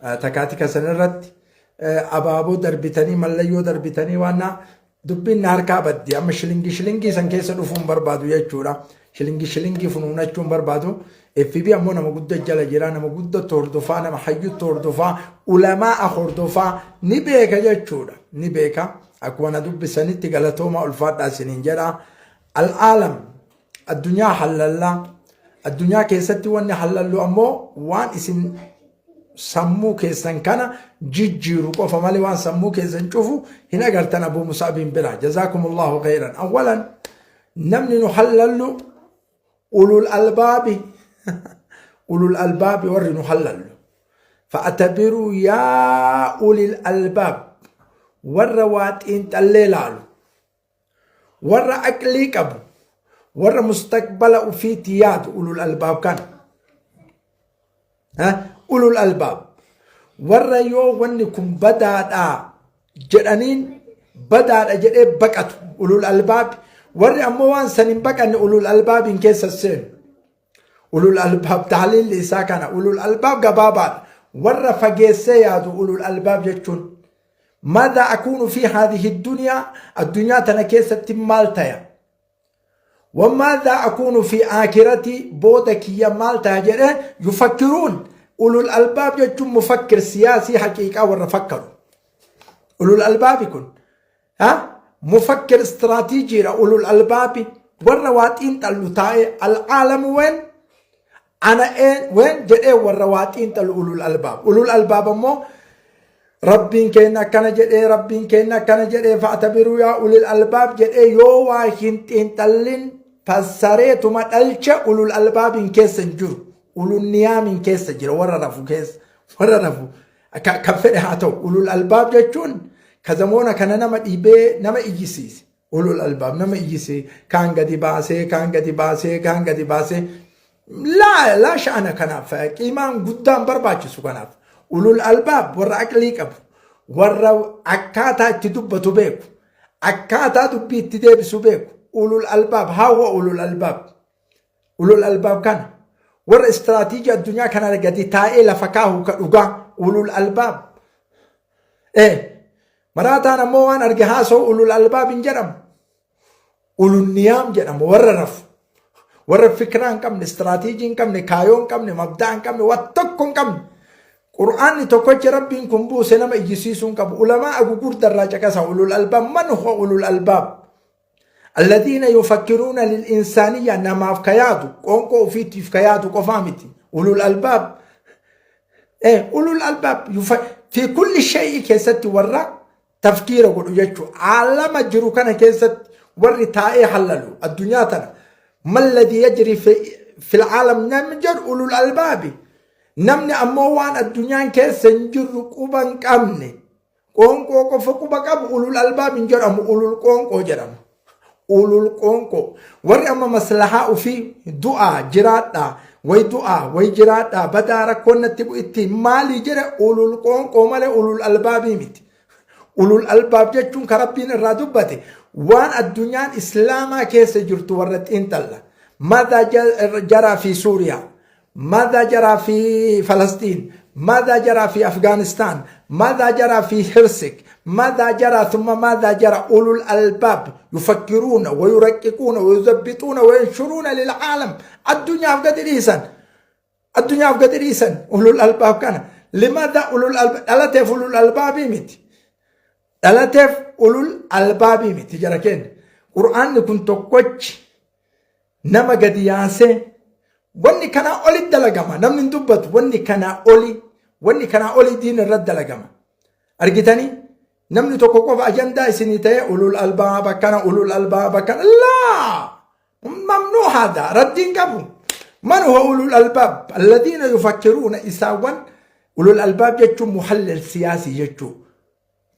takaatika sanarratti abaaboo darbitanii mallayyoo darbitanii waan dubbin harkaa baddi amma shilingii san keessa dhufuun barbaadu jechuudha. Shilingii funuunachuun barbaadu. FB ammoo nama guddaa jala jira, nama guddaa hordofaa, nama hayyuutti hordofaa, ulamaa hordofaa ni beeka jechuudha. Ni beeka. Akkuma na dubbisanitti galatooma ulfaadhaa isiniin jedha. Al'aalam addunyaa halallaa. Addunyaa keessatti wanni halallu ammoo waan isin sammuu keessan kana jijjiiru qofa malee waan sammuu keessan cufu hin agartan Abu Mus'ab bin bira. Jazakumullahu khairan. Awwalan namni nu halallu ulul albaabi ulul albaabi warri nu halallu. Fa'atabiru yaa ulil albaab warra waaxiin xallee laalu warra aqlii qabu warra mustaqbala ufiitti yaadu ulul albaab kana. Ulul albaab warra yoo wanni kun badaadhaa jedhaniin badaadha jedhee baqatu ulul albaab. Warri ammoo waan san hin baqanne ulul albaabiin keessa seenu. Ulul albaab taaliilli isaa kana ulul albaab gabaabaadha. Warra fageessee yaadu ulul albaab jechuun. ماذا أكون في هذه الدنيا الدنيا تنكيست مالتايا وماذا أكون في آخرتي بودك يا مالتا جره يفكرون أولو الألباب يجون مفكر سياسي حقيقة ورفكروا أولو الألباب يكون مفكر استراتيجي أولو الألباب والرواتين تلوتاي العالم وين أنا وين جره والرواتين تلو أولو الألباب. أولو الألباب مو ربين كينا كان جدي ربين كينا كان جدي فاعتبروا يا أولي الألباب جدي يو واحد تلين فسرت ما تلش أولو الألباب إن كيس نجور أولو النيام إن كيس جرا ورا رفو كيس ورا رفو كفر هاتو أولو الألباب جتون كزمونا كان نما إيبي نما إجيسيس أولو الألباب نما إجيسي كان قدي باسي كان قدي باسي كان قدي باسي لا شأن كناف إيمان قدام برباچ سكناف. أولو الألباب ورا أكليك أبو ورا أكاتا تدب تبيك أكاتا دبي تدب سبيك. أولو الألباب هاو أولو الألباب. أولو الألباب كان ورا استراتيجية الدنيا كان لقدي تائل فكاهو كأوغا أولو الألباب. مراتانا موان أرجهاسو أولو الألباب انجرم أولو النيام جرم ورا رف ورا فكران كم استراتيجين كم نكايون كم مبدأ كم واتقون كم قرآن توكج ربين كمبو سنما يجسيسون كب علماء أقول دراجة كسا أولو الألباب. من هو أولو الألباب؟ الذين يفكرون للإنسانية نما في كيادو كونكو في كيادو كفامتي أولو الألباب. أولو الألباب في كل شيء كيست ورا تفكير أقول يجو عالم جرو كان كيست وري تائي حللو الدنيا تنا ما الذي يجري في العالم نمجر أولو الألباب. namni ammoo waan addunyaan keessa hin jirru quban qabne qoonqoo qofa quba qabu ulul albaab hin jedhamu ulul qoonqoo jedhama. Ulul qoonqoo warri amma maslahaa ofii du'aa jiraadhaa way jiraadhaa badaa rakkoon natti bu'itti maalii jedhe ulul qoonqoo malee ulul albaabii miti. Ulul albaab jechuun ka rabbiin irraa dubbate waan addunyaan islaamaa keessa jirtu warra xiinxalla. Maadhaa jaraa fi Suuriyaa ماذا جرى في فلسطين ماذا جرى في أفغانستان ماذا جرى في هرسك ماذا جرى ثم ماذا جرى. أولو الألباب يفكرون ويرققون ويضبطون وينشرون للعالم الدنيا في قدر إيسان أولو الألباب كان. لماذا أولو الألباب ألا تف أولو الألباب متي ألا تف أولو الألباب متي جركين قرآن كنت قوتش نما قد ياسي wanni kana oli dalagama namni dubbat wanni kana oli diin irra dalagama argitani namni tokko qofa ajanda isini ta'e ulul albaab kana la mamnu hada raddin qabu. man huwa ulul albaab alladhina yufakkiruna isawan ulul albaab jechuun muhallil siyaasi jechuun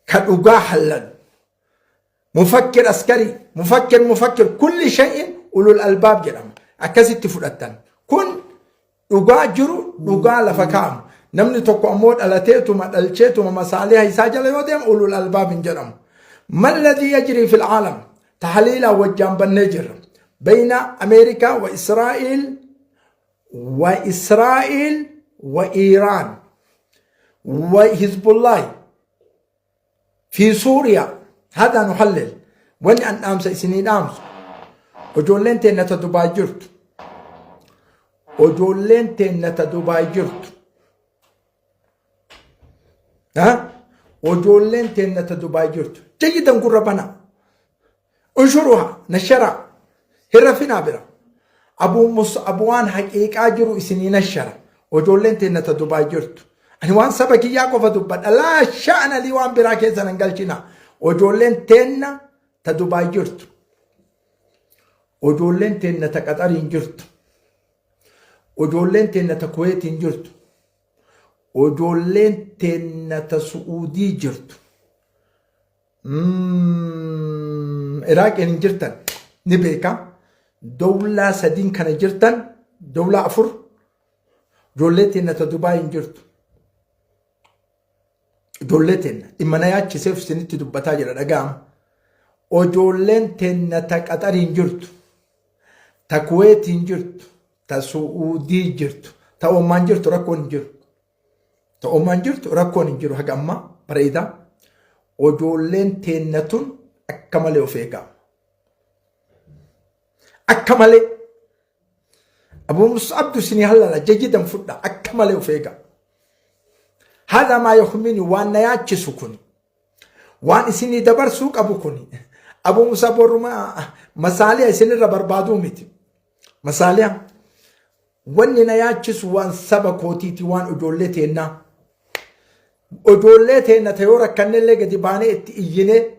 ka dhugaa halal mufakkir askari mufakkir kulli shay'in ulul albaab jedhama akkasitti fudhatan. kun dhugaa jiru dhugaa lafa kaa'amu namni tokko ammoo dhalateetuma dhalcheetuma masaaliha isaa jala yoo deemu ulul albaab hin jedhamu. ما الذي يجري في العالم تحليل وجام بالنجر بين أمريكا وإسرائيل وإيران وحزب الله في سوريا. هذا نحلل وني أن أمس سنين أمس وجولين تنة دبي جرت وجولين تنة دبي جرت ها وجولين تنة دبي جرت جيدا قربنا انشروها نشرها هرفنا برا أبوان حقيقة أجروا سنين الشرع وجولين تنة دبي جرت أنا وان سبك ياكو فدبت لا شأن لي وان برا كيسا ننقلشنا وجولين تنة دبي جرت وجولين تنة قطر جرت وجولين تنة كويت جرت وجولين تنة سعودي جرت عراق إن جرتن نبيكا دولة سدين كان جرتن دولة أفر جولين تنة دبي جرت جولين إما نيات سيف سنة دبتا جرت أقام وجولين تنة قطر جرت تكويت جرت تسعودي جرت تأمان جرت ركون جرت تأمان جرت ركون جرت هجمة بريدة وجولين تنتون أكمل وفيقا أكمل أبو مصعب سني هلا جيدا فدا أكمل وفيقا هذا ما يهمني وأنا ياتش سكوني وأنا سني دبر سوق أبو كوني أبو مصعب ورما مسالي سني ربر بادو ميتي مسالي وأني ياتش وأن سبكوتي وأن أجولتنا أجولتنا تيورا كان اللي قد باني إيجيني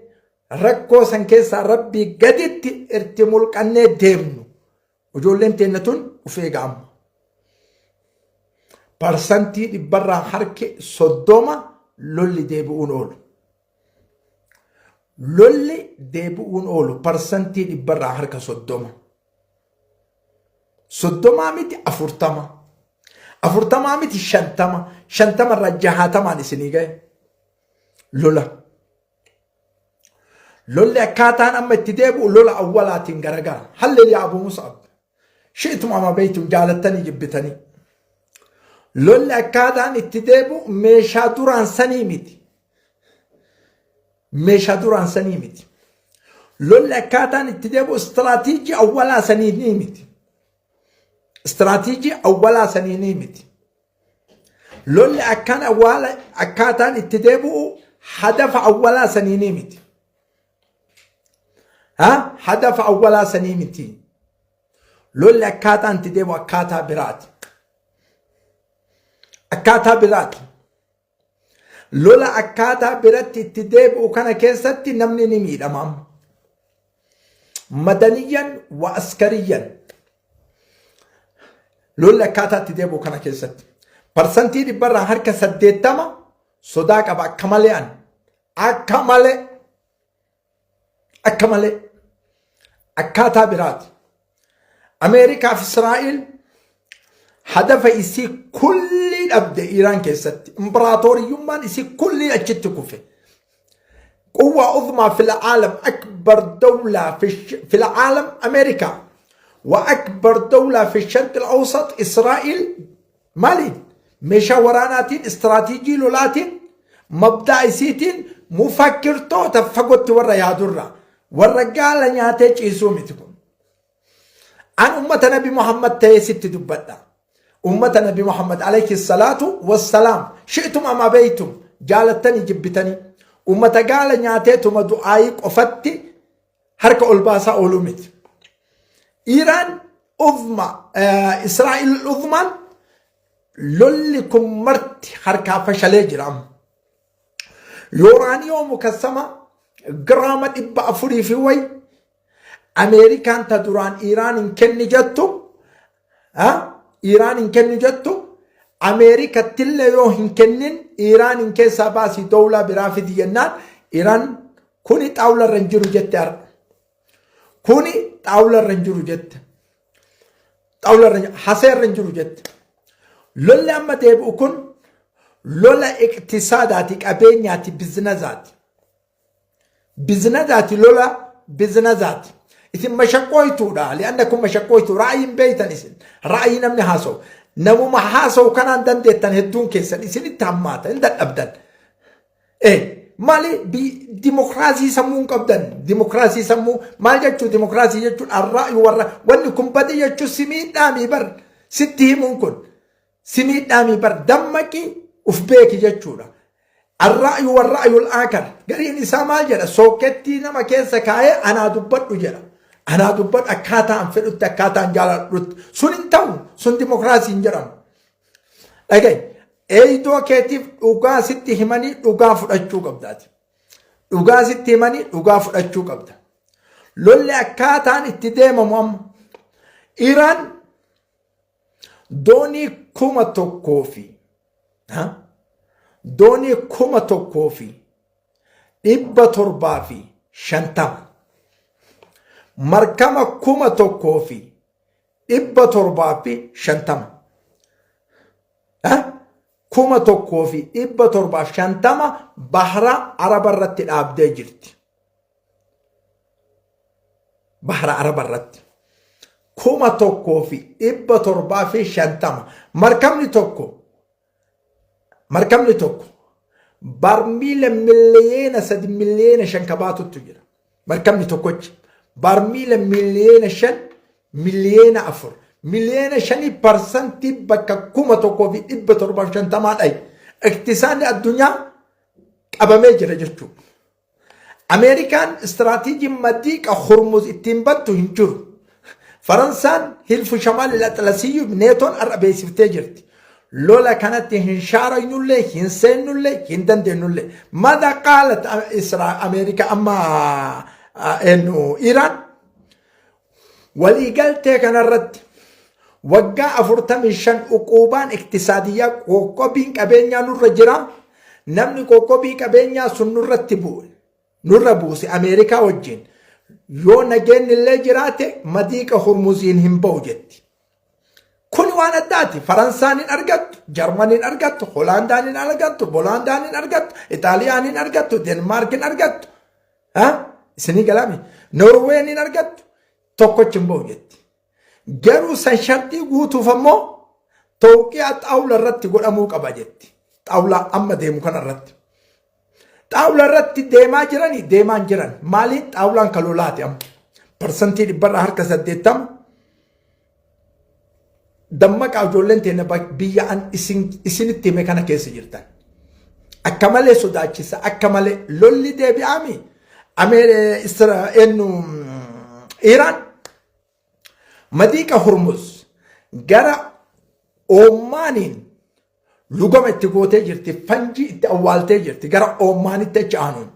ركو سنكيسا ربي قدت ارتمول كأنه ديمنو أجولتنا تون وفيق عم برسنتي دي برا حركة صدوما لولي ديبؤون أولو لولي ديبؤون أولو برسنتي دي برا حركة صدوما صدوما ميتي أفرتما ميتي شنتما رجحاتما نسيني جاي لولا أكاتان أما اتدابوا لولا أولات غرغر هل يا أبو مصعب شئتم أما بيتم جالتني جبتني لولا أكاتان اتدابوا ميشا دوران سنيمتي لولا أكاتان اتدابوا استراتيجي أولا سنيمتي استراتيجي أولا سنيمتي لولا أكان أولا أكاتان اتدابوا هدف أولا سنيمتي ها هدف أولا سنيمتي لولا أكاتان اتدابوا أكاتا برات لولا أكاتا برات اتدابوا كان كيستي نمني نميد أمام مدنيا وعسكريا لولا أكاتا اتدابوا كان كيستي برسنتي دي برا هركة سديتما صداق أبا أكمل أكاتا برات أمريكا في إسرائيل هدف يسي كل أبدا إيران كيست إمبراطوري يمان يسي كل أجت كوفي قوة عظمى في العالم أكبر دولة في العالم أمريكا وأكبر دولة في الشرق الأوسط إسرائيل مالي مشاوراناتين استراتيجي لولاتين مبدأ سيتين مفكر تو تفقد ورا يادرا والرجال نياتج يسومتكم عن أمة نبي محمد تيست دبتا أمة نبي محمد عليه الصلاة والسلام شئتم أما بيتم جالتني جبتني أمة قال نياتيتم دعايك أفتي حركة الباسا أولومت إيران أظمى إسرائيل الأظمى لولكم مرت حركة فشلي جرام يورانيوم مكسمة جرامة إبا أفري في وي أمريكان تدران إيران إن كن جتو إيران إن كن جتو أمريكا تلا يو إن كنن إيران إن كيسا باسي دولة برافد ينان إيران كوني تاولا رنجرو جت كوني تاولا رنجرو جت حسير رنجرو جت لولا أما تبقون لولا اقتصاداتك أبينياتي بزنزاتي لولا بزنزاتي إذن مشاكويتو دا لأنكم مشاكويتو رأي بيتا نسن رأي نمني هاسو نمو محاسو كان عندن ديتان هدون كيسن إسن التهمات عند الأبدان مالي بديمقراطي سمون قبدن ديمقراطي سمو مال جتشو ديمقراطي جتشو الرأي والرأي وانكم بدي جتشو سميت نامي بر ستي ممكن سميت نامي بر دمكي وفبيك جتشو الرأي والرأي الآخر قرين إسامال جرى سوكتي نما كيسا كاية أنا دبت جرى أنا دبت أكاتا أنفرد أكاتا أنجالت سن انتو سن ديمقراطي جرم لكن ايدو كيتيف dhugaa sitti himanii dhugaa fudhachuu qabdaati. Dhugaa sitti himanii dhugaa fudhachuu qabda. Lolli akkaataan itti deemamu amma Iraan doonii 1,000 fi doonii 1,750 markama 1,750 1,750 bahra araba irratti dhaabdee jirti. Bahra araba irratti 1,750 markabni tokko barmiila miliyeena 3 miliyeena 5 kabaatutu jira. Markabni tokkochi barmiila miliyeena 5 miliyeena 4 miliyeena 5% bakka 1,750 dhay iqtisaadni addunyaa qabamee jira jechuudha. Ameerikaan istiraatiijii madiiqa Hormuz ittiin battu hin jiru. Faransaan hilfu shamaal al-Atlasiyyu neetoon arrabeessiftee jirti. Lola kanatti hin shaaraynulle hin seennulle hin dandeenyulle. Mada qaalat Ameerika amma Iraan waliigaltee kanarratti waggaa 45 uquubaan iqtisaadiyyaa qoqqobiin qabeenyaa nurra jira. Namni qoqqobii qabeenyaa sun nurra buuse Ameerikaa wajjin yoo nageenni illee jiraate madiiqa Hormuziin hin ba'u jetti. Kun waan addaati. Faransaan hin argattu, Jarman hin argattu, Hoolaandaan hin argattu, Boolandaan hin argattu, Itaaliyaan hin argattu, Denmaark hin argattu. Isinii galaami. Norween hin argattu, tokkochi hin ba'u jetti. Garuu san shartii guutuuf ammoo Tooqiyaa xaawula irratti godhamuu qaba jetti. Xaawula amma deemu kanarratti. Xaawula irratti deemaa jiran maaliin xaawulaan kalolaati amma. Parsantii 80% dammaqaa ijoolleen teenya biyya an isinitti hime kana keessa jirtan. Akka malee sodaachisa, akka malee lolli deebi'aami. Iraan madiiqa Hormuz gara Omaaniin lugama itti gootee jirti, fanjii itti awwaaltee jirti gara Omaanitti achi aanuun.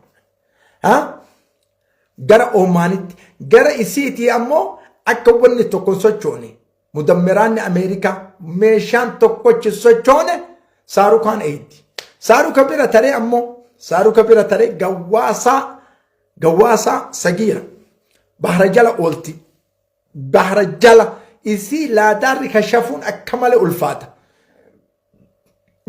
Gara Omaanitti, gara isiitii ammoo akka wanni tokko sochoone. Mudammiraanni Ameerikaa meeshaan tokkochi sochoone Saarukaan eeyti. Saaruka bira taree ammoo Saaruka bira taree gawwaasaa sagiira bahara jala oolti. Bahara jala isii laadaarri kashafuun akka malee ulfaata.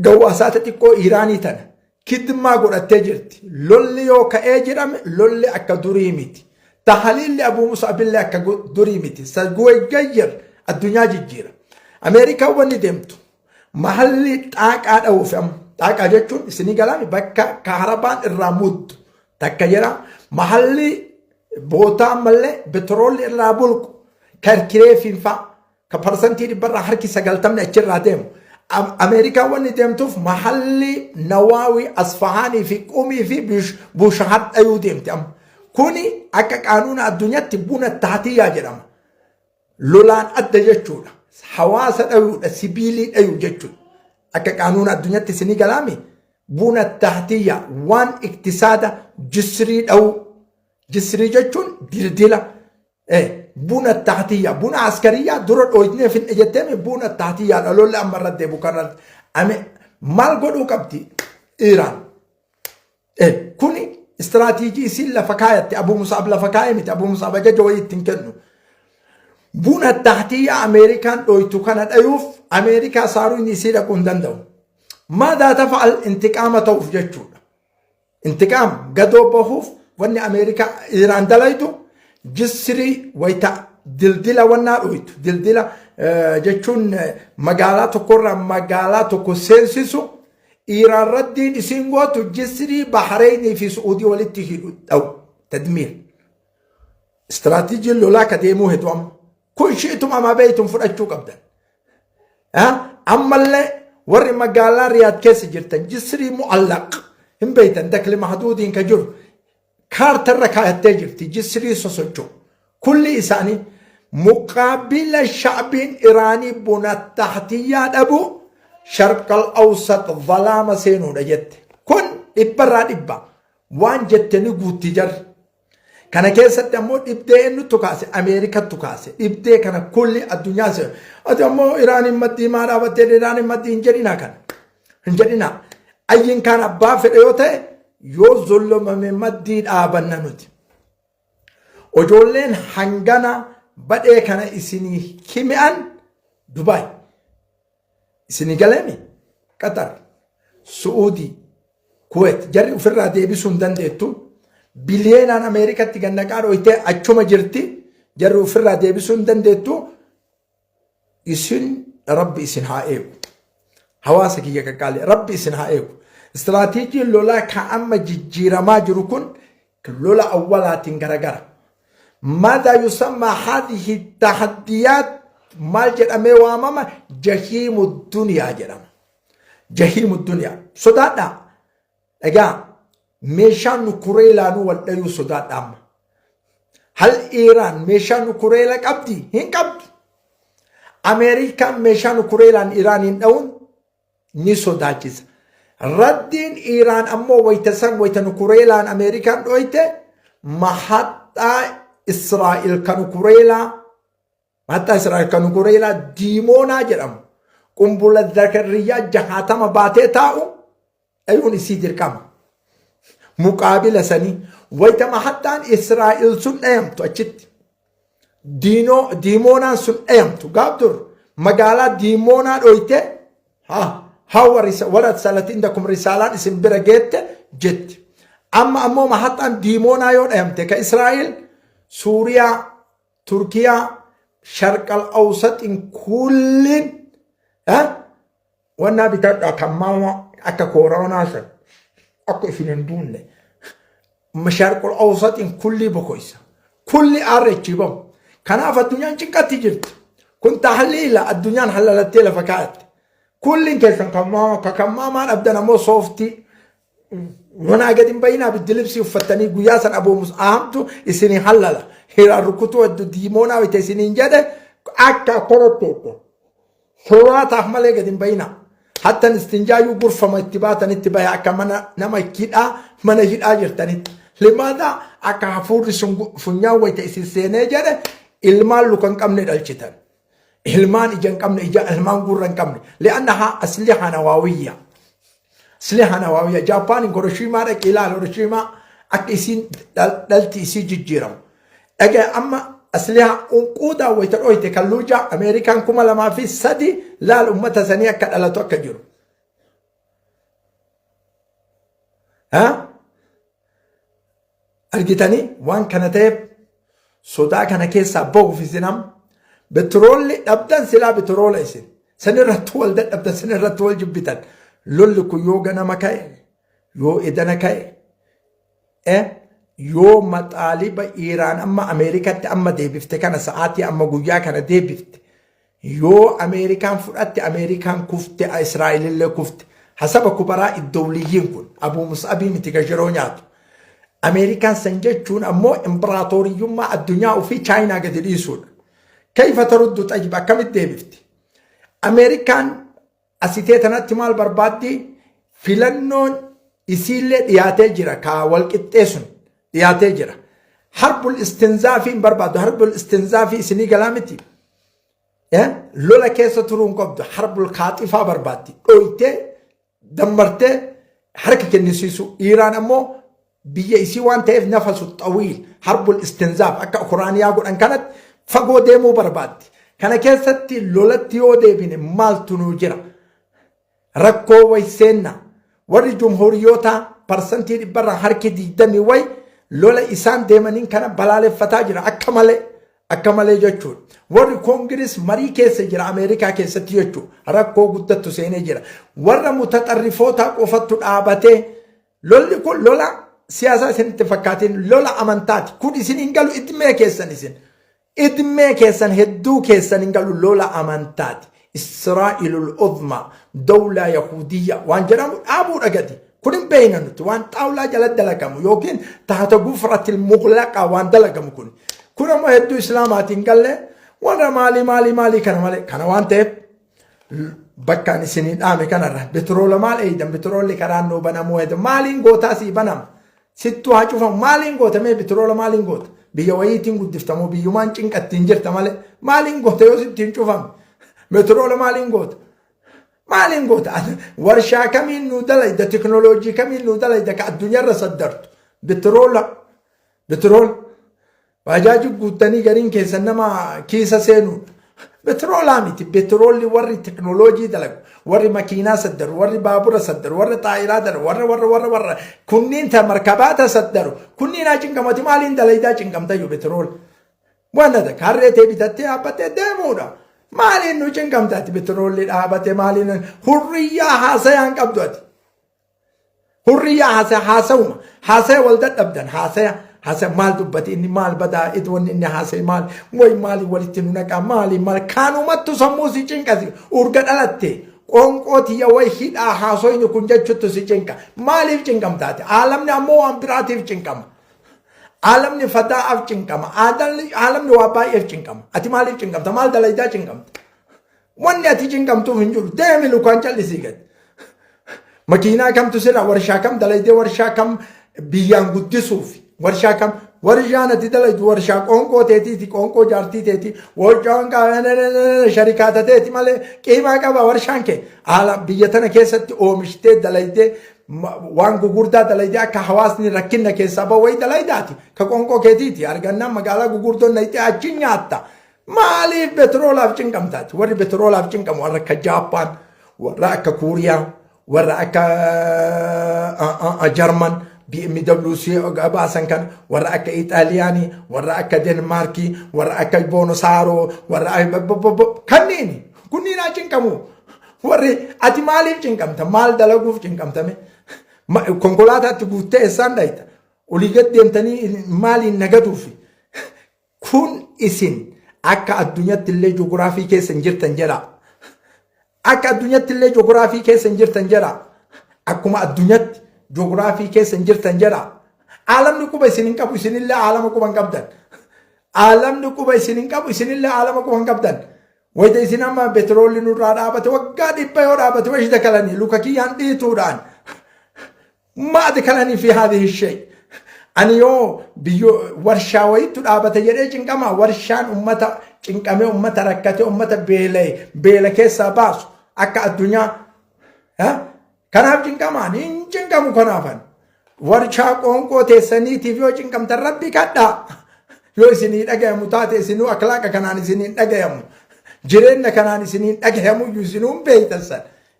Gawwaasaa xiqqoo Iraanii tana kidmaa godhattee jirti. Lolli yoo ka'ee jedhame lolli akka durii miti. Tahaliilli Abuu Musaabillee akka durii miti. Sagweegayyar addunyaa jijjiira. Ameerikaan wanni deemtu mahalli xaaqaa dha'uuf amma xaaqaa jechuun isinii galaami bakka kaarabaan irraa muddu takka jira. Mahalli bootaa ammallee petroolli irraa bulqu karkiree fiinfaa ka parsantii 90% achirraa deemu. Ameerikaan wanni deemtuuf mahalli Nawaawii, Asfahaanii fi Qumii fi Bushahar dhayuu deemti amma. Kuni akka qaanuuna addunyaatti buna taatiyyaa jedhama. Lolaan adda jechuudha. Hawaasa dhayuudha, sibiilii dhayuu jechuudha. Akka qaanuuna addunyaatti isinii galaami buna taatiyyaa waan iqtisaada jisrii dha'uu. Jisrii jechuun dildila. Buna taatiyyaa, buna askariyyaa dura dhooyinee finne jetteemi buna taatiyyaadha. Lolli amma irra deebu kanarratti. Maal godhuu qabdi Iraan? Kuni istiraatiijii isiin lafa kaayatti Abuu Musaab lafa kaayee miti. Abuu Musaab ajaja wayii ittiin kennu. Buna taatiyyaa Ameerikaan dhooytu kana dhayuuf Ameerikaa saaruun isii dhaquu hin danda'u. Maadaa tafa'al intiqaama ta'uuf jechuudha. Intiqaama gadoo bahuuf wanni Ameerikaa Iraan dalaytu jisrii wayita dildila wannaa dhooytu. Dildila jechuun magaalaa tokkorraa magaalaa tokko seensisu Iiraan raddiin isiin gootu Jisrii Bahareenii fi Su'uudii walitti hidhu ta'u tadmiir. Istiraatiijiin lolaa ka deemuu hedduu amma. Kun shi'itum ama beeytum fudhachuu qabdan. Ammallee warri magaalaa Riyaad keessa jirtan Jisrii mu'allaq hin beeytan dakli mahduudiin ka jiru kaartarra kaayattee jirti Jisrii sosochoo. Kulli isaanii muqaabila shacbiin Iraanii buna tahtiyyaa dhabuu sharqal awsat zalaama seenuudha jette. Kun dhibbarraa dhibba waan jetteni guutti jarri. Kana keessatti ammoo dhibdee eenyutu kaase Ameerikattu kaase dhibdee kana kulli addunyaa seenu. Ati ammoo Iraaniin maddii maa dhaabattee Iraaniin maddii hin jedhinaa kana. Hin jedhinaa. Ayyiin kaan abbaa fedhe yoo ta'e yoo zollomame maddii dhaabanna nuti. Ijoolleen hangana badhee kana isinii himi'an Dubaay. Isinii galeemi Qatar, Su'uudii, Kuwait jarri ofirraa deebisuu hin dandeettu. Biliyeenaan Ameerikatti gannaqaa dhoytee achuma jirti jarri ofirraa deebisuu hin dandeettu. Isin Rabbi isin haa eegu. Hawaasa kiyya qaqqaalee Rabbi isin haa eegu. Istiraatiijiin lolaa kan amma jijjiiramaa jiru kun lola awwalaatiin garagara. ماذا يسمى هذه التحديات مال جرامي واماما جحيم الدنيا جرام جحيم الدنيا صدادا اجا ميشان كوريلا نو وديو صدادا هل ايران ميشان كوريلا قبدي هين قبد امريكا ميشان كوريلا ايران دون ني صداجز ردين ايران امو ويتسن ويتن كوريلا امريكا دويته محطه إسرائيل كانوا كوريلا حتى إسرائيل كانوا كوريلا ديمونا جرام قنبلة ذكرية جهاتما باتي تاو أيون يسيدر كام مقابل سني ويتما حتى إسرائيل سن أيمتو أجد ديمونا سن أيمتو قابدر مقالة ديمونا رويته ها ورد سالتين دكم رسالات اسم برقيت جد أما ما حتى ديمونا يون أيمتو كإسرائيل سوريا تركيا شرق الأوسط إن كل وانا بتاع كماما أكا كورونا سن أكو فيلندون لي مشارق الأوسط إن كل بكويسة كل أرجع بام كان في الدنيا جنكا تجرت كنت حليلة الدنيا حللت تلا فكات كل كيسن كماما أبدنا مو صوفتي وانا قاعدين بينا بالدلبسي وفتني قياسا ابو مساهمتو اسني حللا هيرا ركوتو ديمونا وتسنين جده اكا كروتو سوات احمل قاعدين بينا حتى الاستنجاء غرفه ما اتباتا اتباع كما نما كيدا من يجد اجرتني لماذا اكا فور فنيا وتسسينه جده المال لو كان قمن دلچتن المان اجن قمن اجا المان غرن قمن لانها اسلحه نوويه سلاح نووية جابان هيروشيما ركيلا هيروشيما أكيسين دلتي سي جيرام أجا أما أسلحة أنقودا ويتروي تكلوجا أمريكان كما لما في سدي لا الأمة ثانية كلا توكجرو ها أرجتني وان كانتيب سودا كان كيسا بوغ في زنام بترول أبدا سلا بترول إيسين سنرتول ده أبدا سنرتول جبتان لولكو يوغا نمكاي يو إدنا كاي يو مطالب إيران أما أمريكا أما دي بفت كان ساعاتي أما قويا كان دي بفت يو أمريكان فرأت أمريكان كفت إسرائيل اللي كفت حسب كبراء الدوليين كن أبو مصعبي متكجرونيات أمريكان سنجتشون أمو إمبراطوري يما الدنيا وفي تشاينا قد يسون كيف ترد تجيب كم دي بفت أمريكان أسيتنا تمال بربادي فيلنون يسيل ياتجرا كوالكتسون ياتجرا حرب الاستنزاف برباد حرب الاستنزاف سني كلامتي لولا كيسة ترون قبض حرب الخاطفة بربادي قويته دمرته حركة النسيسو إيران أمو بيسي وان تيف نفسه طويل حرب الاستنزاف أكا أخرانيا يقول أن كانت فقو ديمو بربادي كان كيسة لولا تيو ديبين مال تنوجرا ركو ويسينا وري جمهوريوتا برسنتي برا حركة دي دمي وي لولا إسان ديمانين كان بلال فتاجر أكمل akka malee jechuudha. Warri koongirees marii keessa jira Ameerikaa keessatti jechuudha. Rakkoo guddattu seenee jira. Warra mutaxarrifoota qofattu dhaabatee lolli kun lola siyaasaa isinitti fakkaatiin lola amantaati. Kun isin hin galu idmee keessan isin. Idmee keessan hedduu keessan hin galu lola amantaati. Israa'ilul Uzma dawlaa Yahudiyya waan jedhamu dhaabuudha gadi. Kun hin beeyna nuti waan xaawulaa jala dalagamu yookiin taata gufratil muqlaqa waan dalagamu kun. Kun ammoo hedduu islaamaatiin galle warra maalii kana malee kana waan ta'eef bakkaan isinii dhaame kanarra bitiroola maal eeydan bitiroolle karaan nuu banamuu hedduu maaliin gootaa sii banama sittuu haa cufamu maaliin goota mee bitiroola maaliin goota biyya wayiitiin guddiftamoo biyyumaan cinqattiin jirta malee maaliin goota yoo sittiin cufame bitiroola maaliin goota maaliin goota warshaa kamiin nuu dalayda teknooloojii kamiin nuu dalayda ka addunyaarra saddartu bitiroola Bajaji guuttanii gariin keessan nama kiisa seenu betroola miti betroolli warri teknooloojii dalagu warri makiinaa saddaru warri baabura saddaru warri xaayiraa daru warra kunniin ta markabaata saddaru kunniin haa cinqamati maaliin dalaydaa cinqamtayyo betrool wanna da karree tee bitattee dhaabbattee deemuudha maaliin nu cinqamtaati betroolli dhaabate maaliin hurriyyaa haasayaan qabdu ati hurriyyaa haasaya wal dadhabdan haasaya maal dubbate inni maal badaa idwanni inni haasaya maal way maali walitti nu naqaa maal kaanumattu sammuu si cinqasi urga dhalatte qoonqootiya way hidhaa haasoyni kun jechuttu si cinqa maaliif cinqamtaati aalamni ammoo waan biraatiif cinqama aalamni fadaa'aaf cinqama aalamni waa baay'eef cinqama ati maaliif cinqamta maal dalaydaa cinqamta wanni ati cinqamtuuf hin jiru deemi lukaan callisii gadi makiinaa kamtu sirra warshaa kam dalaydee warshaa kam biyyaan guddisuuf warshaa kam warshaan ati dalaydu warshaa qoonqoo teetiiti qoonqoo jaartii teeti warshaan sharikaata teeti malee qiimaa qaba warshaan kee haala biyya tana keessatti oomishtee dalaydee waan gugurdaa dalaydee akka hawaasni rakkinna keessaa bawwee dalaydaati ka qoonqoo keetiiti argannaan magaalaa gugurdoon nayitee achi nyaatta maaliif betroolaaf cinqamtaati warri betroolaaf cinqamu warra akka Jaappaan warra akka Kuuriyaa warra akka Jarman BMWC baasan kan warra akka Itaaliyaanii warra akka Denmaarkii warra akka Bonosaaroo warra kanneen kunniin haa cinqamu warri ati maaliif cinqamta maal dalaguuf cinqamtame konkolaataatti guuttee eessaan dhayta olii gad deemtanii maaliin nagaduufi kun isin akka addunyatti illee ji'oogiraafii keessa hin jirtan jedha akka addunyatti illee ji'oogiraafii keessa hin jirtan jedha akkuma addunyatti ji'oogiraafii keessa hin jirtan jedha aalamni quba isin hin qabu isinillee aalama quba hin qabdan aalamni quba isin hin qabu isinillee aalama quba hin qabdan wayita isin amma betroolli nurraa dhaabate waggaa 100 yoo dhaabate washita kalanii luka kiyyaan dhiituudhaan maati kalanii fi haadhi ishee ani yoo biyyo warshaa wayitu dhaabate jedhee cinqama warshaan ummata cinqamee ummata rakkate ummata beela keessaa baasu akka addunyaa kanaaf cinqamaan hin cinqamu kanaafan warshaa qoonqoo teessaniitiif yoo cinqamtan rabbi kadhaa yoo isinii dhagayamu taate isinuu akhlaaqa kanaan isinii dhagayamu jireenya kanaan isinii dhagayamu isinuu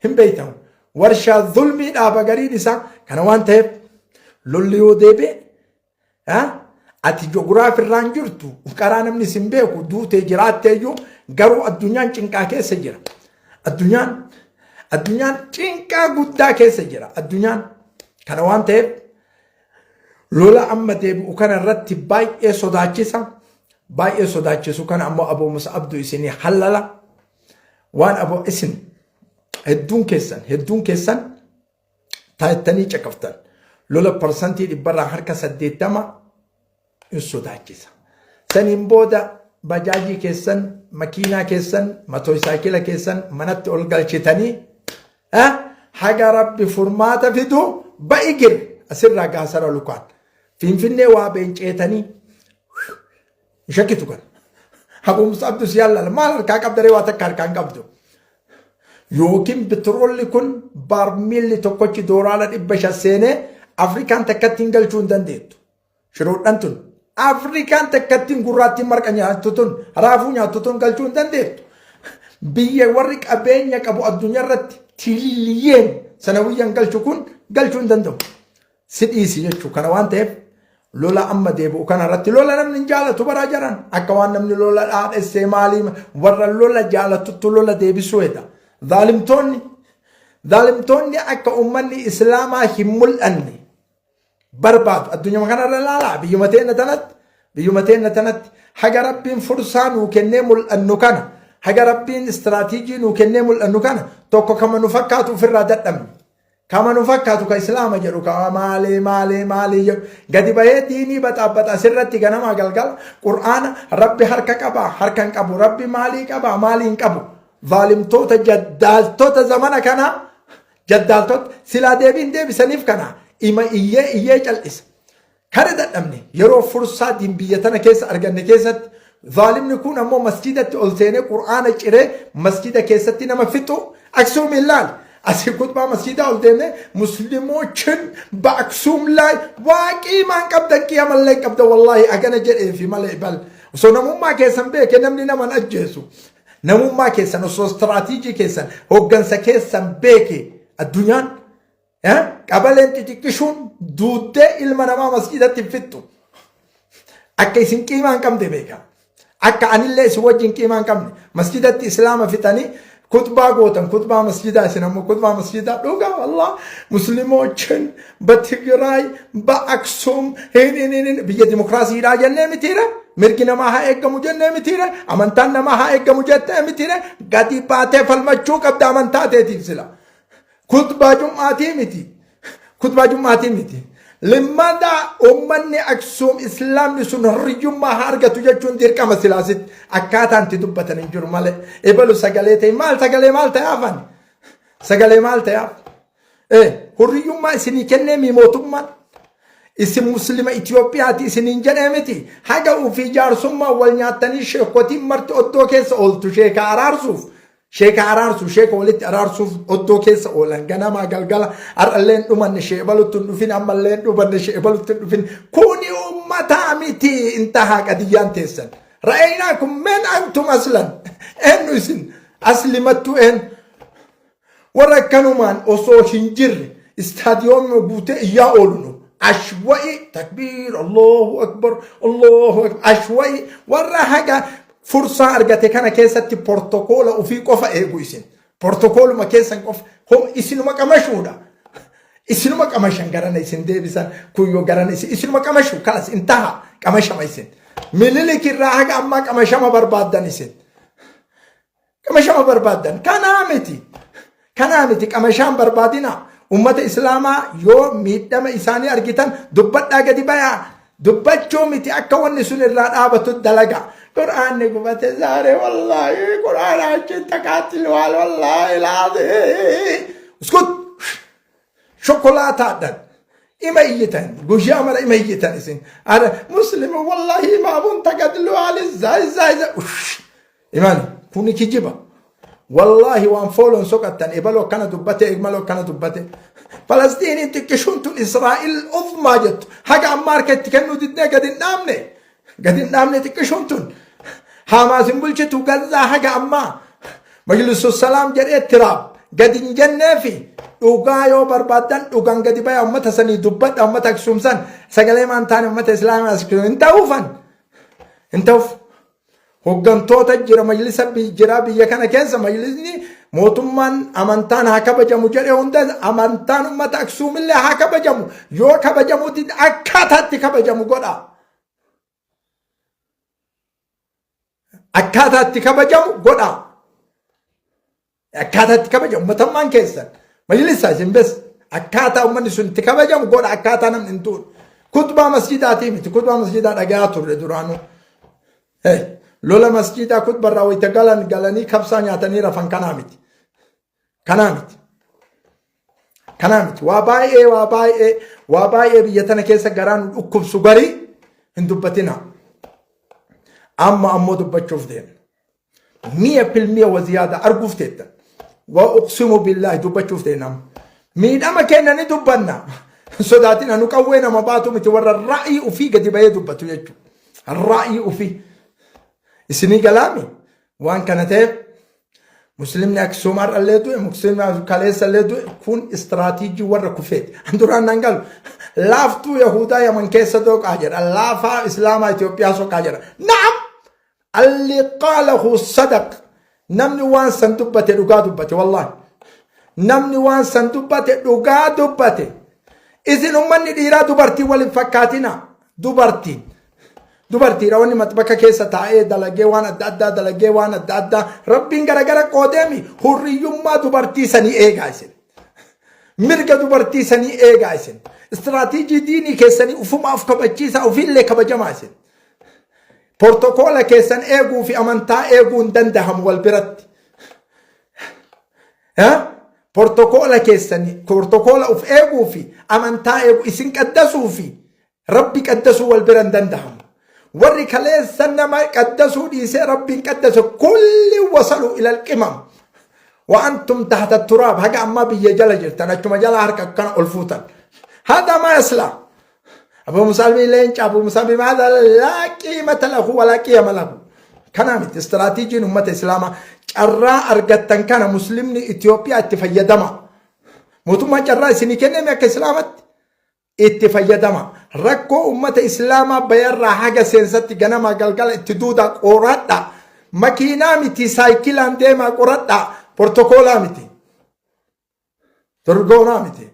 hin beeytamu warshaa zulmii dhaaba gariin isaa kana waan ta'eef lolli yoo deebi'e ati ji'oogiraafii irraan jirtu karaa namni isin beeku duutee jiraatteeyyuu garuu addunyaan cinqaa keessa jira addunyaan cinqaa guddaa keessa jira addunyaan kana waan ta'eef lola amma deebi'u kana irratti baay'ee sodaachisu kana ammoo aboo Musa Abduu isinii hallala waan aboo isin hedduun keessan taayittanii caqaftan lola parsantii 180 in sodaachisa saniin booda bajaajii keessan makiinaa keessan motorsaayikila keessan manatti ol galchitanii haga rabbi furmaata fidu ba'i gir asirraa gaasara lukaan finfinnee waa beenceetanii shakkitu kan aboo Musa Abduu siyaalala maal harkaa qabdaree waa takka harkaan qabdu yookiin bitroolli kun baarmiilli tokkochi doolaara 500 seenee Afrikaan takkatti hin galchuu hin dandeettu shiroodhaan tun Afrikaan takkattiin gurraattiin marqa nyaattu tun raafuu nyaattu tun galchuu hin dandeettu biyya warri qabeenya qabu addunyaa irratti tiliyyeen sanawiyyaan galchu kun galchuu hin danda'u si dhiisi jechuu kana waan ta'eef lola amma deebi'u kana irratti lola namni hin jaalatu baraa jiran akka waan namni lola dhaadhessee maalii warra lola jaalatuttu lola deebisuu hedha dhaalimtoonni akka ummanni islaamaa hin mul'anne barbaadu addunyaa kanarra ilaalaa biyyuma teenna tanatti haga rabbiin fursaa nuu kennee mul'annu kana haga rabbiin istiraatiijii nuu kennee mul'annu kana tokko kama nu fakkaatu ofirraa dadhabne kama nu fakkaatu ka islaama jedhu ka maalee jedhu gadi bahee diinii baxaabaxa asirratti ganama galgala qur'aana rabbi harka qabaa harka hin qabu rabbi maalii qabaa maalii hin qabu zaalimtoota jaddaaltota zamana kanaa jaddaaltota silaa deebiin deebisaniif kana ima iyyee cal'isa kana dadhabne yeroo fursaa diin biyya tana keessa arganne keessatti zaalimni kun ammoo masjidatti ol seenee qur'aana ciree masjida keessatti nama fixu aksuum ilaal asii kutbaa masjida ol deemne muslimooችን በአክሱም ላይ ዋቂ ማን qabdan qiyamallee qabda wallahi agana jedhee fi malee bal osoo namummaa keessan beeke namni naman ajjeesu namummaa keessan osoo istiraatiijii keessan hoggansa keessan beeke addunyaan qabaleen xixiqqishuun duuddee ilma namaa masjidatti fixxu akka isin qiimaan qabde beeka akka anillee isin wajjin qiimaan qabne masjidatti islaama fixanii kutbaa gootan kutbaa masjidaa isin ammoo kutbaa masjidaa dhugaa wallah muslimooችን በትግራይ በአክሱም biyya dimokiraasiidhaa jennee mitiire mirgi namaa haa eeggamu jennee mitiire amantaan namaa haa eeggamu jettee mitiire gadi baatee falmachuu qabda amantaa teetiif sila kutbaa jummaatii miti limmada ummanni aksuum islaamni sun hiriyyummaa haa argatu jechuun dirqama silaasit akkaataan itti dubbatan hin jiru malee ebalu sagalee ta'e sagalee maal ta'e afan sagalee maal ta'e hiriyyummaa isinii kennee mootummaan isin muslima Itoophiyaati isiniin jedhee miti haga ufii jaarsummaa wal nyaattanii sheekotiin marti oddoo keessa ooltu sheeka walitti araarsuuf oddoo keessa oolan ganamaa galgala har'alleen dhumanne sheebalutti hin dhufin ammalleen dhumanne sheebalutti hin dhufin kuni ummataa miti intahaa qadiyyaan teessan ra'aynaa kun men antum aslan eenyu isin aslimattu warra akkanumaan osoo hin jirre istaadiyoomii guutee iyyaa oolunu ashwa'i takbiir allahu akbar ashwa'i warra haga fursaa argate kana keessatti portokoola ufii qofa eegu isin portokooluma keessan qofa isinuma qamashuudha isinuma qamashan garana isin deebisan kuyyoo garana isinuma qamashu kalas intaha qamashama isin mililikirraa haga ammaa qamashama barbaaddan isin qamashama barbaaddan kanaa miti qamashaan barbaadina ummata islaamaa yoo miidhama isaanii argitan dubbadhaa gadi bayaa dubbachuu miti akka wanni sun irraa dhaabatu dalaga قرآن نقبت زاري والله قرآن عشان تقاتل والله العظيم اسكت شوكولاتة دن إما يتن قوشي أمر إما يتن إسن أنا مسلم والله ما بنت قتلوا على الزاي إيماني كوني كجيبا والله وان فولون سوكتن إبالو كان دبته إجمالو كان دبته فلسطين تكشونتون إسرائيل أضمى جت حاجة أماركت كأنه دتنا قد نامني تكشونتون حماس بلشتو غزة حاجة أما مجلس السلام جري اضطراب قد نجنة في وقايو بربادن وقان قد بايا أمتا سني دبت أمتا كسومسان سقلي ما انتاني أمتا إسلامي أسكرون انتوف وقان توتا جرى مجلس بجرى بيكنا كنسا مجلسني موتمان أمانتان هكذا جمو جري هندز أمانتان أمتا كسوم الله هكذا جمو يو كبا جمو دي أكاتات كبا جمو قدا akkaataa kabajamu godha akkaataa kabajamu matammaan keessan majlisa isin bes akkaataa ummanni sun kabajamu godha akkaataa namni hin tuun kutbaa masjidaati miti kutbaa masjidaa dhagaa turre duraanu lola masjidaa kutbarraa wayita galanii kabsaa nyaatanii rafan kanaa miti waa baay'ee biyya tana keessa garaan dhukkubsu garii hin dubbatina أما أمود بتشوف دين 100% وزيادة أرجوف تيتا وأقسم بالله دبتشوف دين مين أما كنا ندبنا صداتنا نكوينا ما باتوا متورى الرأي وفي قد بيدو دبتو يجو الرأي وفي اسمي كلامي وان كانت مسلمني أكسومار اللي دوي مسلمنا كاليس اللي دوي كون استراتيجي ورا كفيت عندنا نانجل لافتو يهودا يمن كيس دوك أجر اللافا إسلام إثيوبيا سوك أجر نعم اللي قاله صدق نمني وان سندبته دوغا دبته والله نمني وان سندبته دوغا دبته إذن أمني ديرا دبرتي ولفكاتنا دبرتي رواني مطبخ كيسة تاعي دلقي وانا دادا دلقي وانا دادا ربين غرغر قدامي حريوم ما دبرتي سني ايغايسن مرغا دبرتي سني ايغايسن استراتيجي ديني كيسني افما افكبچيسا او فيل كبجماسن بروتوكول كيسن ايغو في امانتا ايغو دندهم والبرت ها بروتوكول كيسني بروتوكول اوف ايغو في امانتا ايغو اسن قدسو في ربي قدسو والبرن دندهم وري كليس سنما قدسوا ديسي ربي قدسوا كل وصلوا إلى القمم وأنتم تحت التراب هكا أما بيجل جرتنا كما جل حركة كان ألفوتا هذا ما يسلم أبو مسلمي لينش أبو مسلمي ماذا لا قيمة له ولا قيمة له كانت استراتيجي أمة إسلاما جراء أرغتن كان مسلمني إثيوبيا اتفيدما موتما جراء سنكين ميك إسلامت اتفيدما ركو أمة إسلاما بيرا حاجة سينساتي غنما قلقل اتدودا قرادا مكينا متي سايكلان ديما قرادا بورتوكولا متي ترغونا متي